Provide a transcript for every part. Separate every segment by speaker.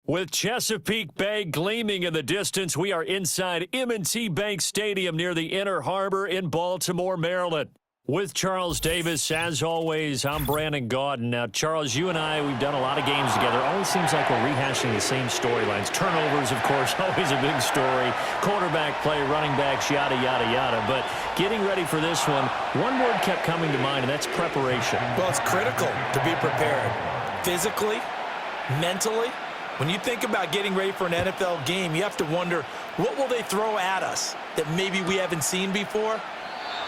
Speaker 1: With Chesapeake Bay gleaming in the distance, we are inside M&T Bank Stadium near the Inner Harbor in Baltimore, Maryland. With Charles Davis, as always, I'm Brandon Gaudin. Now, Charles, you and I, we've done a lot of games together. Always seems like we're rehashing the same storylines. Turnovers, of course, always a big story. Quarterback play, running backs, yada, yada, yada. But getting ready for this one word kept coming to mind, and that's preparation.
Speaker 2: Well, it's critical to be prepared. Physically, mentally. When you think about getting ready for an NFL game, you have to wonder, what will they throw at us that maybe we haven't seen before?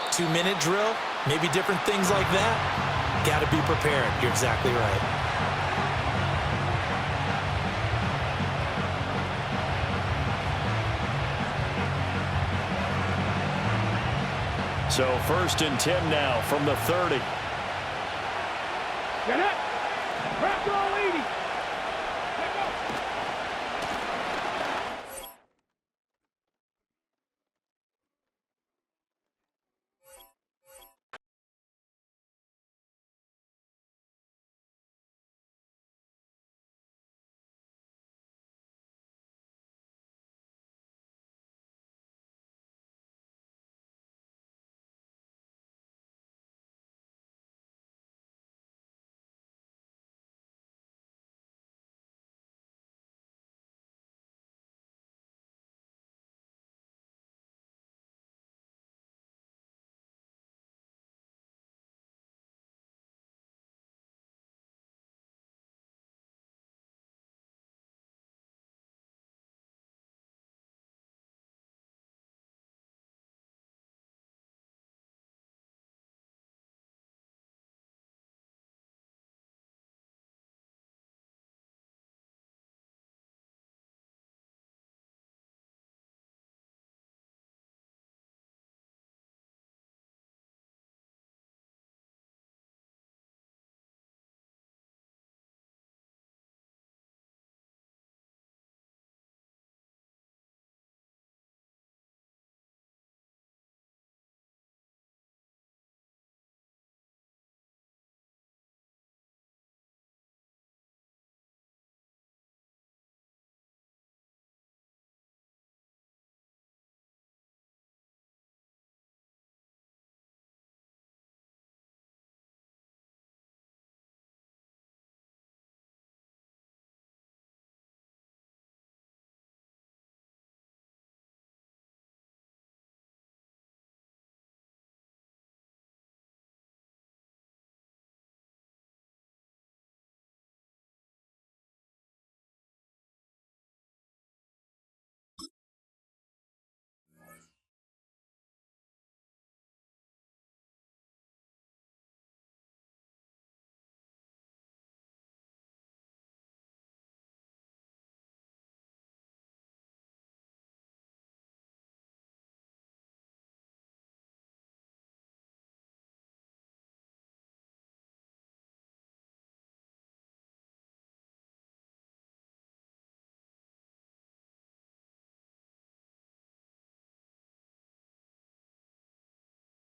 Speaker 2: 2-minute drill, maybe different things like that. Got to be prepared. You're exactly right.
Speaker 1: So 1st and 10 now from the 30.
Speaker 3: Get it. Grab goal 80.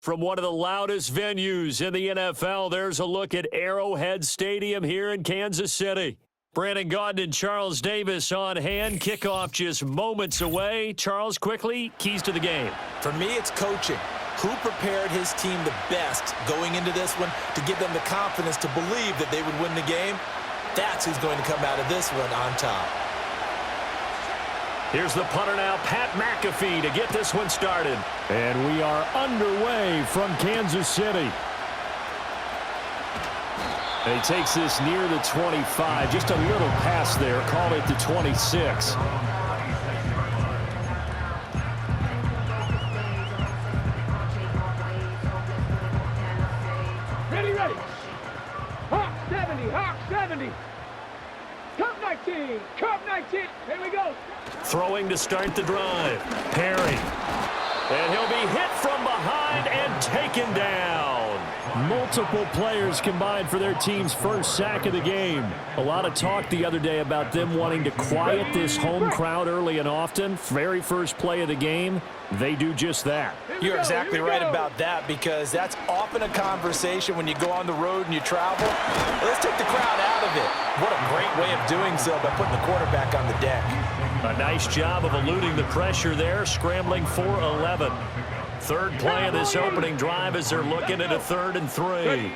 Speaker 1: From one of the loudest venues in the NFL, there's a look at Arrowhead Stadium here in Kansas City. Brandon Gaudin and Charles Davis on hand. Kickoff just moments away. Charles, quickly, keys to the game.
Speaker 2: For me, it's coaching. Who prepared his team the best going into this one to give them the confidence to believe that they would win the game? That's who's going to come out of this one on top.
Speaker 1: Here's the punter now, Pat McAfee, to get this one started. And we are underway from Kansas City. And he takes this near the 25. Just a little pass there. Call it the 26.
Speaker 3: Ready. Hawk 70, Hawk 70. Cup 19, Cup 19. Here we go.
Speaker 1: Throwing to start the drive. Perry. And he'll be hit from behind and taken down. Multiple players combined for their team's first sack of the game. A lot of talk the other day about them wanting to quiet this home crowd early and often. Very first play of the game, they do just that.
Speaker 2: You're exactly right about that, because that's often a conversation when you go on the road and you travel. Let's take the crowd out of it. What a great way of doing so by putting the quarterback on the deck.
Speaker 1: A nice job of eluding the pressure there, scrambling for 11. Third play of this opening drive as they're looking at a 3rd and 3.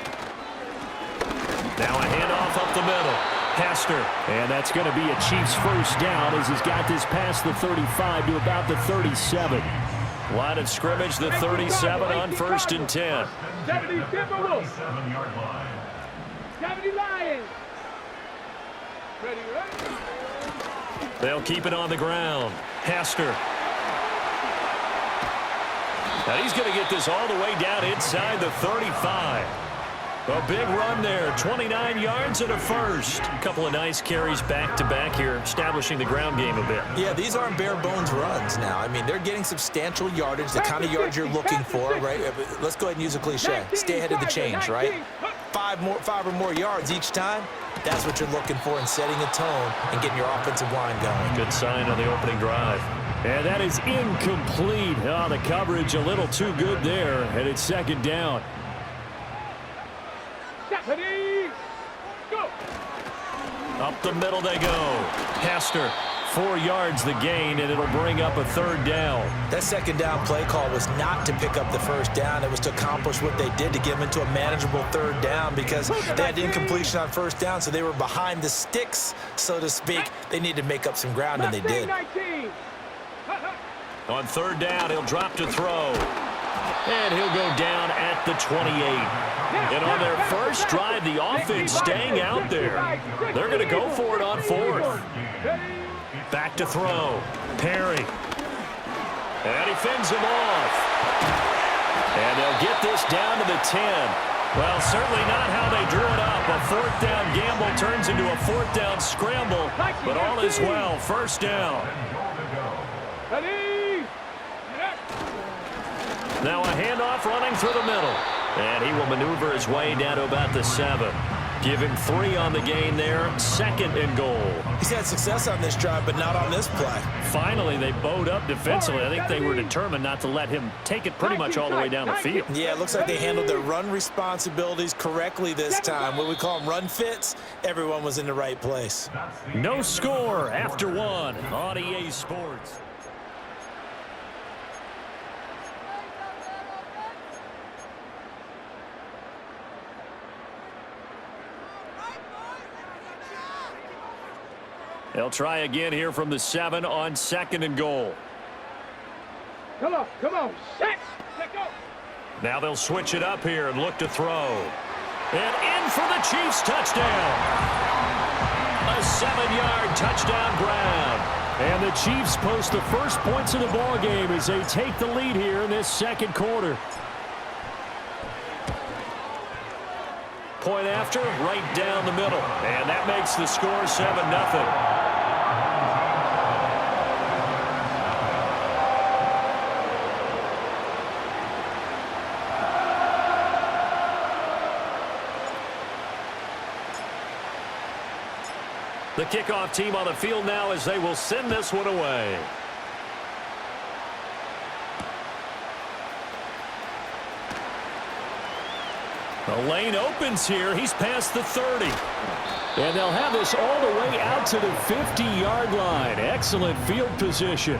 Speaker 1: Now a handoff up the middle. Hester, and that's going to be a Chiefs first down as he's got this past the 35 to about the 37. Line of scrimmage, the 37 on 1st and 10.
Speaker 3: 70 Timberwolves. 70 Lions. Ready, ready.
Speaker 1: They'll keep it on the ground. Hester. Now he's going to get this all the way down inside the 35. A big run there, 29 yards and a first. A couple of nice carries back-to-back here, establishing the ground game a bit.
Speaker 2: Yeah, these aren't bare-bones runs now. I mean, they're getting substantial yardage, the kind of yards you're looking for, right? Let's go ahead and use a cliche. Stay ahead of the chains, right? Five or more yards each time. That's what you're looking for in setting a tone and getting your offensive line going.
Speaker 1: Good sign on the opening drive. And that is incomplete. Oh, the coverage a little too good there, and it's 2nd down.
Speaker 3: Ready, go.
Speaker 1: Up the middle they go. Hester, 4 yards the gain, and it'll bring up a 3rd down.
Speaker 2: That 2nd down play call was not to pick up the 1st down. It was to accomplish what they did, to get them into a manageable 3rd down, because they had incompletion on 1st down, so they were behind the sticks, so to speak. They needed to make up some ground, and they did.
Speaker 1: On 3rd down, he'll drop to throw. And he'll go down at the 28. And on their first drive, the offense staying out there. They're going to go for it on 4th. Back to throw. Perry. And he fends him off. And they'll get this down to the 10. Well, certainly not how they drew it up. A 4th down gamble turns into a 4th down scramble. But all is well. First down. Now a handoff running through the middle. And he will maneuver his way down to about the 7. Give him 3 on the gain there. 2nd and goal.
Speaker 2: He's had success on this drive, but not on this play.
Speaker 1: Finally, they bowed up defensively. I think they were determined not to let him take it pretty much all the way down the field.
Speaker 2: Yeah, it looks like they handled their run responsibilities correctly this time. What we call them run fits, everyone was in the right place.
Speaker 1: No score after 1 on EA Sports. They'll try again here from the 7 on 2nd and goal.
Speaker 3: Come on, set go.
Speaker 1: Now they'll switch it up here and look to throw. And in for the Chiefs touchdown. A 7-yard touchdown grab. And the Chiefs post the first points of the ball game as they take the lead here in this 2nd quarter. Point after, right down the middle. And that makes the score 7-0. The kickoff team on the field now as they will send this one away. The lane opens here. He's past the 30. And they'll have this all the way out to the 50-yard line. Excellent field position.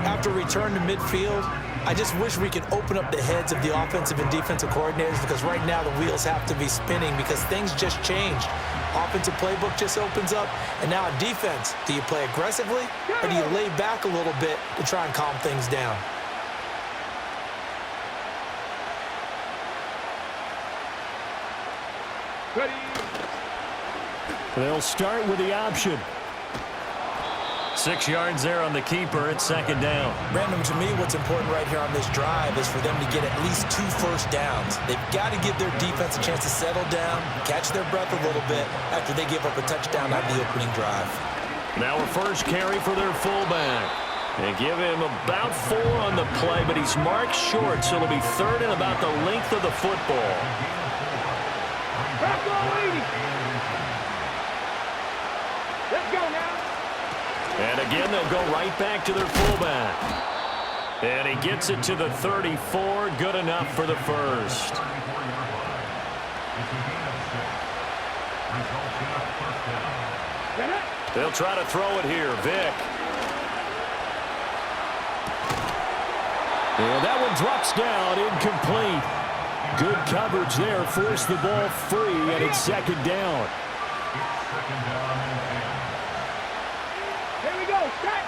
Speaker 2: After return to midfield, I just wish we could open up the heads of the offensive and defensive coordinators, because right now the wheels have to be spinning because things just changed. Offensive playbook just opens up, and now on defense, do you play aggressively or do you lay back a little bit to try and calm things down?
Speaker 3: Ready.
Speaker 1: They'll start with the option. 6 yards there on the keeper at 2nd down.
Speaker 2: Brandon, to me, what's important right here on this drive is for them to get at least 2 first downs. They've got to give their defense a chance to settle down, catch their breath a little bit after they give up a touchdown on the opening drive.
Speaker 1: Now a first carry for their fullback. They give him about 4 on the play, but he's marked short, so it'll be 3rd and about the length of the football.
Speaker 3: Back on 80. Let's go now.
Speaker 1: And again, they'll go right back to their fullback. And he gets it to the 34. Good enough for the first. They'll try to throw it here. Vick. And that one drops down, incomplete. Good coverage there, forced the ball free, and it's 2nd down.
Speaker 3: Here we go, set.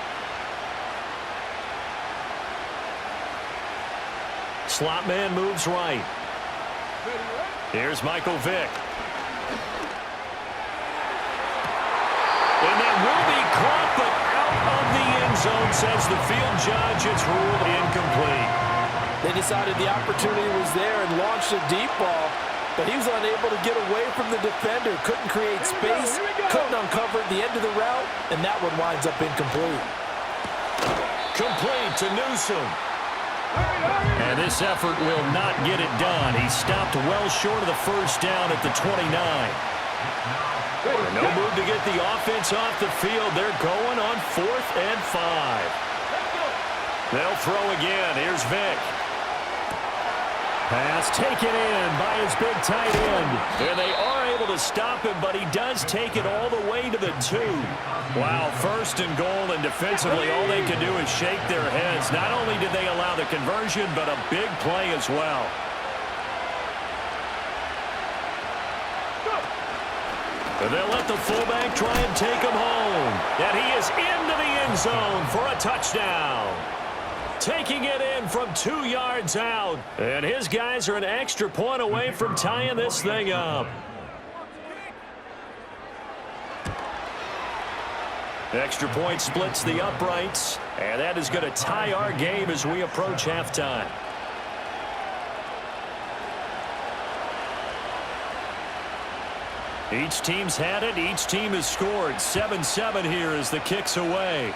Speaker 1: Slot man moves right. Here's Michael Vick. And that will be caught, but out of the end zone, says the field judge. It's ruled incomplete.
Speaker 2: They decided the opportunity was there and launched a deep ball, but he was unable to get away from the defender. Couldn't create space, couldn't uncover at the end of the route, and that one winds up incomplete.
Speaker 1: Complete to Newsome. And this effort will not get it done. He stopped well short of the first down at the 29. And no move to get the offense off the field. They're going on 4th and 5. They'll throw again. Here's Vick. Pass taken in by his big tight end. And they are able to stop him, but he does take it all the way to the 2. Wow, 1st and goal, and defensively all they can do is shake their heads. Not only did they allow the conversion, but a big play as well. And they'll let the fullback try and take him home. And he is into the end zone for a touchdown. Taking it in from 2 yards out. And his guys are an extra point away from tying this thing up. Extra point splits the uprights. And that is going to tie our game as we approach halftime. Each team's had it. Each team has scored. 7-7 here as the kick's away.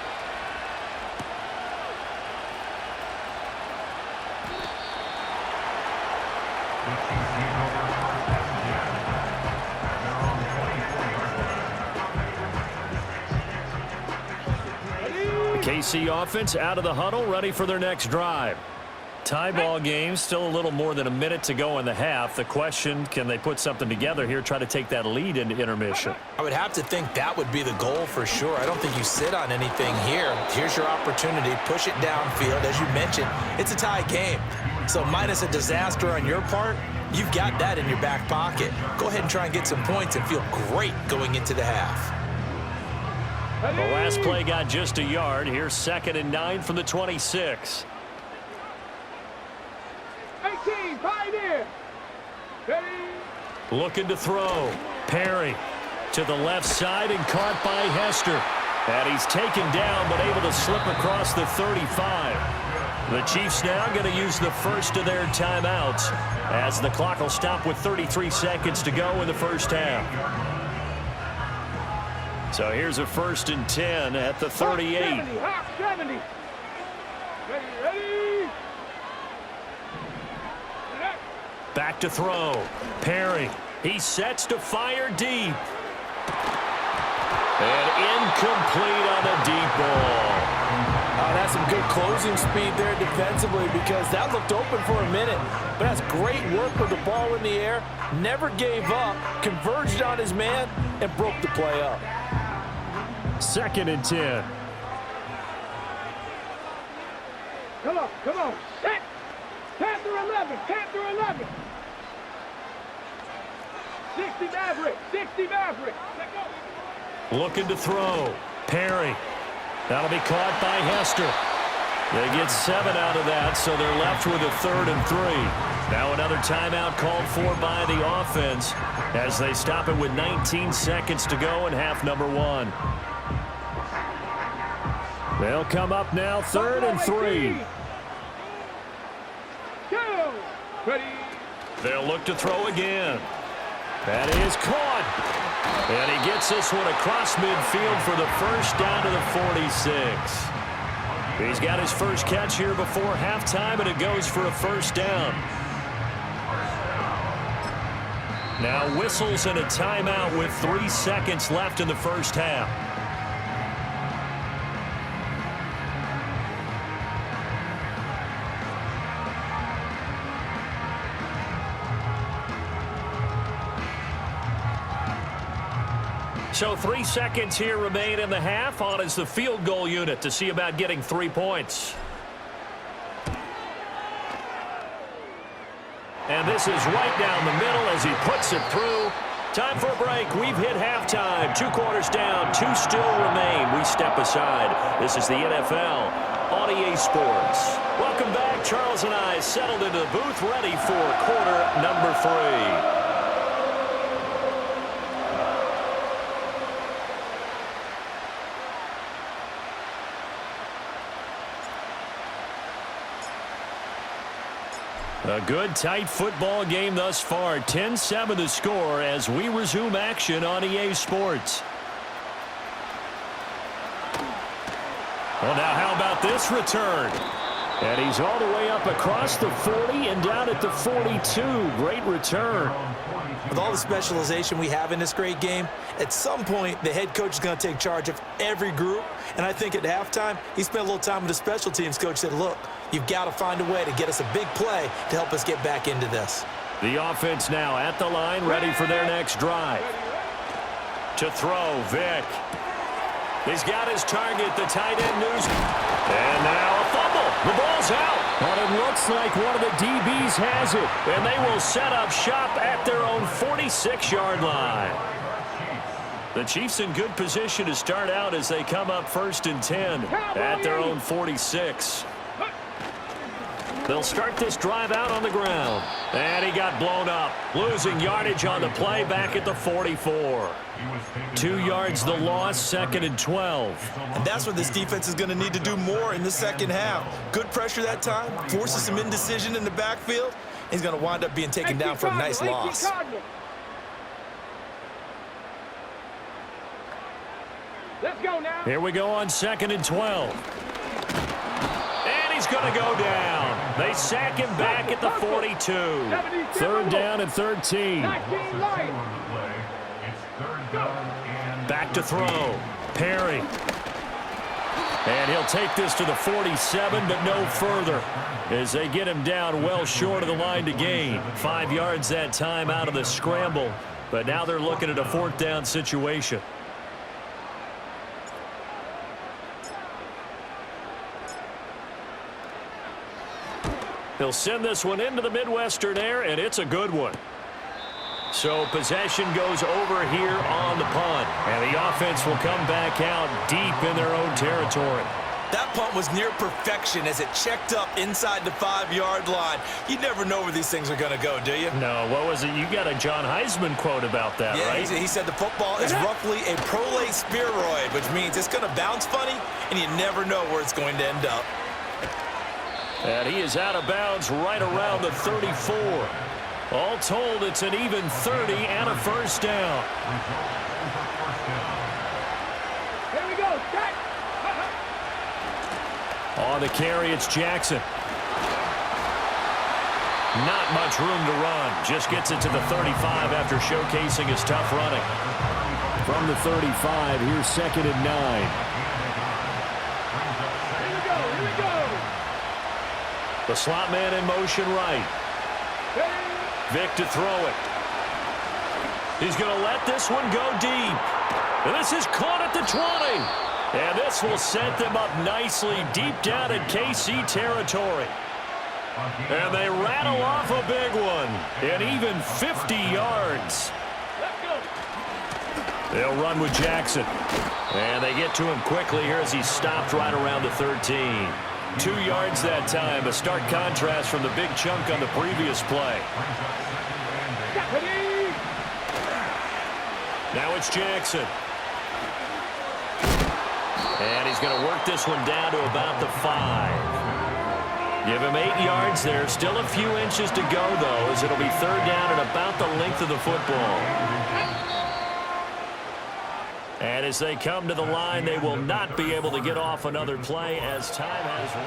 Speaker 1: The KC offense out of the huddle, ready for their next drive. Tie ball game, still a little more than a minute to go in the half. The question, can they put something together here, try to take that lead into intermission?
Speaker 2: I would have to think that would be the goal for sure. I don't think you sit on anything here. Here's your opportunity. Push it downfield. As you mentioned, it's a tie game. So minus a disaster on your part, you've got that in your back pocket. Go ahead and try and get some points and feel great going into the half.
Speaker 1: The last play got just a yard. Here's 2nd and 9 from the 26.
Speaker 3: 18, Pioneer. Ready.
Speaker 1: Looking to throw. Perry to the left side and caught by Hester. And he's taken down but able to slip across the 35. The Chiefs now going to use the first of their timeouts as the clock will stop with 33 seconds to go in the first half. So here's a 1st and 10 at the 38.
Speaker 3: Hawk 70. Ready.
Speaker 1: Back to throw. Perry. He sets to fire deep. And incomplete on the deep ball.
Speaker 2: Oh, that's some good closing speed there defensively because that looked open for a minute. But that's great work with the ball in the air. Never gave up. Converged on his man and broke the play up.
Speaker 1: 2nd and 10.
Speaker 3: Come on. Set. Panther 11. 60 Maverick. Let go.
Speaker 1: Looking to throw. Perry. That'll be caught by Hester. They get 7 out of that, so they're left with a 3rd and 3. Now another timeout called for by the offense as they stop it with 19 seconds to go in half number 1. They'll come up now 3rd and 3.
Speaker 3: Go. Ready.
Speaker 1: They'll look to throw again. That is caught. And he gets this one across midfield for the first down to the 46. He's got his first catch here before halftime, and it goes for a first down. Now whistles and a timeout with 3 seconds left in the first half. So 3 seconds here remain in the half. On is the field goal unit to see about getting 3 points. And this is right down the middle as he puts it through. Time for a break. We've hit halftime. 2 quarters down. 2 still remain. We step aside. This is the NFL on EA Sports. Welcome back. Charles and I settled into the booth ready for quarter number 3. A good, tight football game thus far. 10-7 the score as we resume action on EA Sports. Well, now how about this return? And he's all the way up across the 40 and down at the 42. Great return.
Speaker 2: With all the specialization we have in this great game, at some point the head coach is going to take charge of every group. And I think at halftime, he spent a little time with the special teams coach, said, look, you've got to find a way to get us a big play to help us get back into this.
Speaker 1: The offense now at the line, ready for their next drive. To throw, Vick. He's got his target, the tight end news. And now a fumble. The ball's out. But it looks like one of the DBs has it. And they will set up shop at their own 46-yard line. The Chiefs in good position to start out as they come up 1st and 10 at their own 46. They'll start this drive out on the ground. And he got blown up. Losing yardage on the play back at the 44. 2 yards the loss, 2nd and 12.
Speaker 2: And that's what this defense is going to need to do more in the second half. Good pressure that time, forces some indecision in the backfield. He's going to wind up being taken down for a nice loss.
Speaker 3: Let's go now.
Speaker 1: Here we go on 2nd and 12. And he's going to go down. They sack him back at the 42. 3rd down and 13. Back to throw. Perry. And he'll take this to the 47, but no further as they get him down well short of the line to gain. 5 yards that time out of the scramble, but now they're looking at a 4th down situation. He'll send this one into the Midwestern air, and it's a good one. So possession goes over here on the punt, and the offense will come back out deep in their own territory.
Speaker 2: That punt was near perfection as it checked up inside the 5-yard line. You never know where these things are going to go, do you?
Speaker 1: No, what was it? You got a John Heisman quote about that, right?
Speaker 2: Yeah, he said the football is roughly a prolate spheroid, which means it's going to bounce funny, and you never know where it's going to end up.
Speaker 1: And he is out of bounds right around the 34. All told, it's an even 30 and a first down.
Speaker 3: Here we go.
Speaker 1: On the carry, it's Jackson. Not much room to run. Just gets it to the 35 after showcasing his tough running. From the 35, here's 2nd and 9.
Speaker 3: Here we go.
Speaker 1: The slot man in motion right. Vick to throw it. He's going to let this one go deep. And this is caught at the 20. And this will set them up nicely deep down in KC territory. And they rattle off a big one. And even 50 yards. They'll run with Jackson. And they get to him quickly here as he stopped right around the 13. 2 yards that time, a stark contrast from the big chunk on the previous play. Now it's Jackson. And he's going to work this one down to about the 5. Give him 8 yards there. Still a few inches to go, though, as it'll be 3rd down and about the length of the football. And as they come to the line, they will not be able to get off another play as time has run.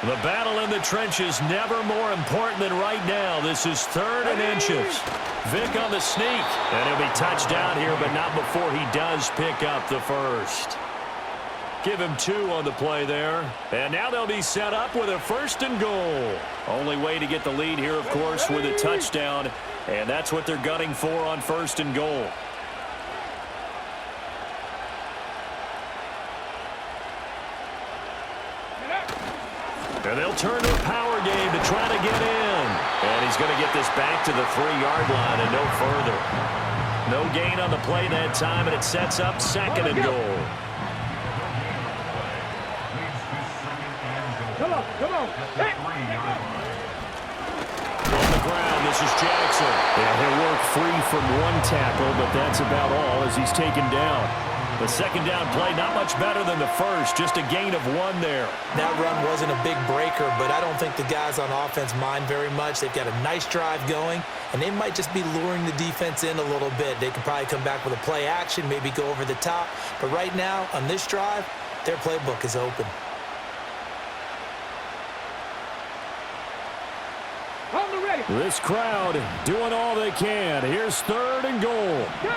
Speaker 1: The battle in the trenches never more important than right now. This is 3rd and inches. Vic on the sneak. And he'll be touched down here, but not before he does pick up the first. Give him 2 on the play there. And now they'll be set up with a 1st and goal. Only way to get the lead here, of course, with a touchdown. And that's what they're gunning for on 1st and goal. And they'll turn to a power game to try to get in. And he's going to get this back to the 3-yard line and no further. No gain on the play that time, and it sets up 2nd and goal.
Speaker 3: Come on. Hey.
Speaker 1: On the ground, this is Jackson. And he'll work free from 1 tackle, but that's about all as he's taken down. The 2nd down play, not much better than the first, just a gain of 1 there.
Speaker 2: That run wasn't a big breaker, but I don't think the guys on offense mind very much. They've got a nice drive going, and they might just be luring the defense in a little bit. They could probably come back with a play action, maybe go over the top. But right now, on this drive, their playbook is open.
Speaker 1: This crowd doing all they can. Here's 3rd and goal.
Speaker 3: Go.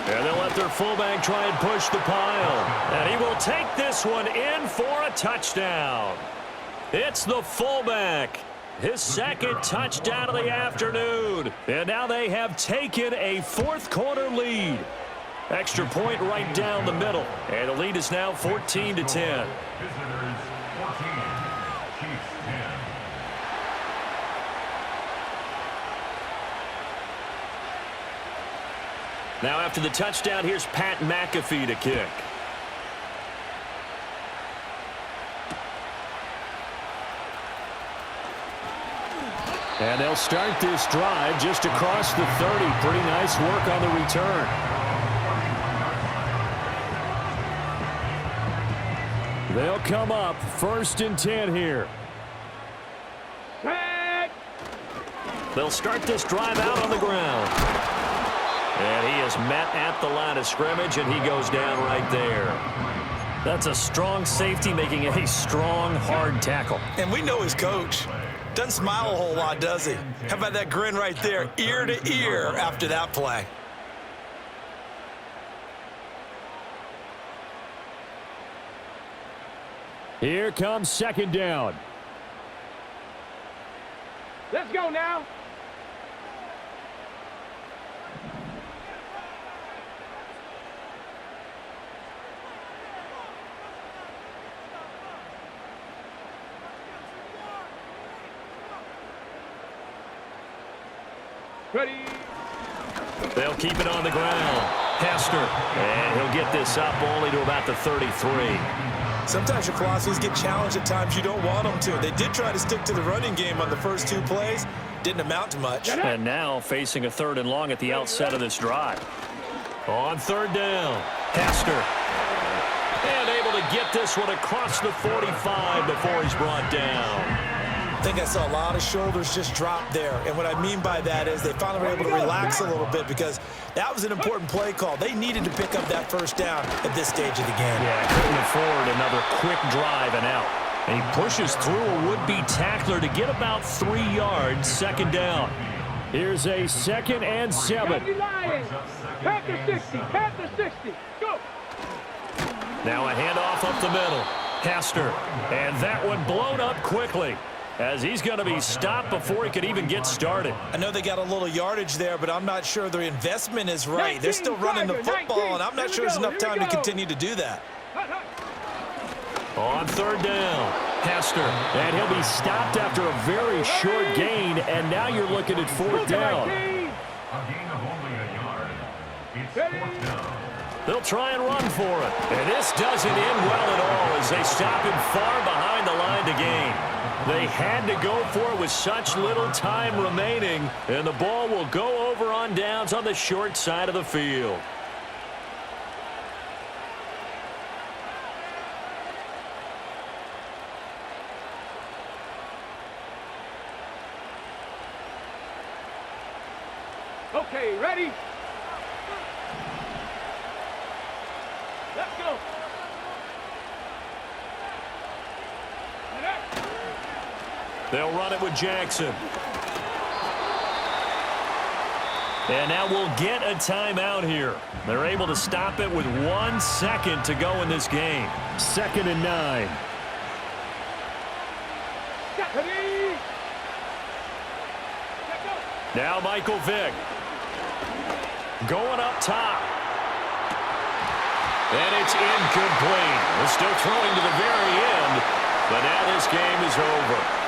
Speaker 1: And they'll let their fullback try and push the pile. And he will take this one in for a touchdown. It's the fullback. His 2nd touchdown of the afternoon. And now they have taken a 4th-quarter lead. Extra point right down the middle. And the lead is now 14-10. Now after the touchdown, here's Pat McAfee to kick. And they'll start this drive just across the 30. Pretty nice work on the return. They'll come up 1st and 10 here. They'll start this drive out on the ground. And he is met at the line of scrimmage, and he goes down right there. That's a strong safety making a strong, hard tackle.
Speaker 2: And we know his coach. Doesn't smile a whole lot, does he? How about that grin right there, ear to ear after that play?
Speaker 1: Here comes 2nd down.
Speaker 3: Let's go now. Ready.
Speaker 1: They'll keep it on the ground. Hester. And he'll get this up only to about the 33.
Speaker 2: Sometimes your philosophies get challenged at times you don't want them to. They did try to stick to the running game on the first 2 plays. Didn't amount to much.
Speaker 1: And now facing a 3rd and long at the outset of this drive. On 3rd down. Hester. And able to get this one across the 45 before he's brought down.
Speaker 2: I think I saw a lot of shoulders just drop there. And what I mean by that is they finally were able to relax a little bit because that was an important play call. They needed to pick up that 1st down at this stage of the game.
Speaker 1: Yeah, couldn't afford another quick drive and out. And he pushes through a would-be tackler to get about 3 yards, 2nd down. Here's a 2nd and 7.
Speaker 3: Panther 60, Panther 60, go!
Speaker 1: Now a handoff up the middle. Hester, and that one blown up quickly, as he's going to be stopped before he could even get started.
Speaker 2: I know they got a little yardage there, but I'm not sure their investment is right. They're still running the football, and I'm not sure there's enough time to continue to do that.
Speaker 1: On 3rd down, Hester, and he'll be stopped after a very short gain, and now you're looking at 4th down.
Speaker 4: A gain of only a yard. It's 4th down.
Speaker 1: They'll try and run for it. And this doesn't end well at all as they stop him far behind the line to gain. They had to go for it with such little time remaining, and the ball will go over on downs on the short side of the field.
Speaker 3: Okay, ready? Let's go.
Speaker 1: They'll run it with Jackson. And now we'll get a timeout here. They're able to stop it with 1 second to go in this game. 2nd and 9. Now Michael Vick. Going up top. And it's incomplete. We're still throwing to the very end, but now this game is over.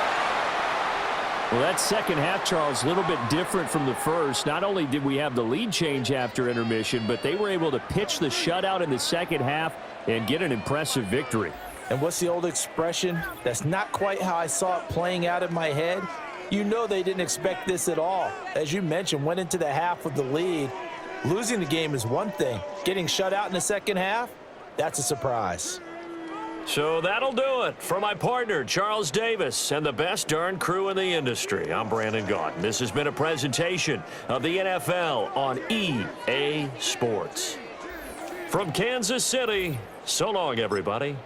Speaker 5: Well, that second half, Charles, a little bit different from the first. Not only did we have the lead change after intermission, but they were able to pitch the shutout in the second half and get an impressive victory.
Speaker 2: And what's the old expression? That's not quite how I saw it playing out in my head. You know they didn't expect this at all. As you mentioned, went into the half with the lead. Losing the game is one thing. Getting shut out in the second half, that's a surprise.
Speaker 1: So that'll do it for my partner, Charles Davis, and the best darn crew in the industry. I'm Brandon Gaudin. This has been a presentation of the NFL on EA Sports. From Kansas City, so long, everybody.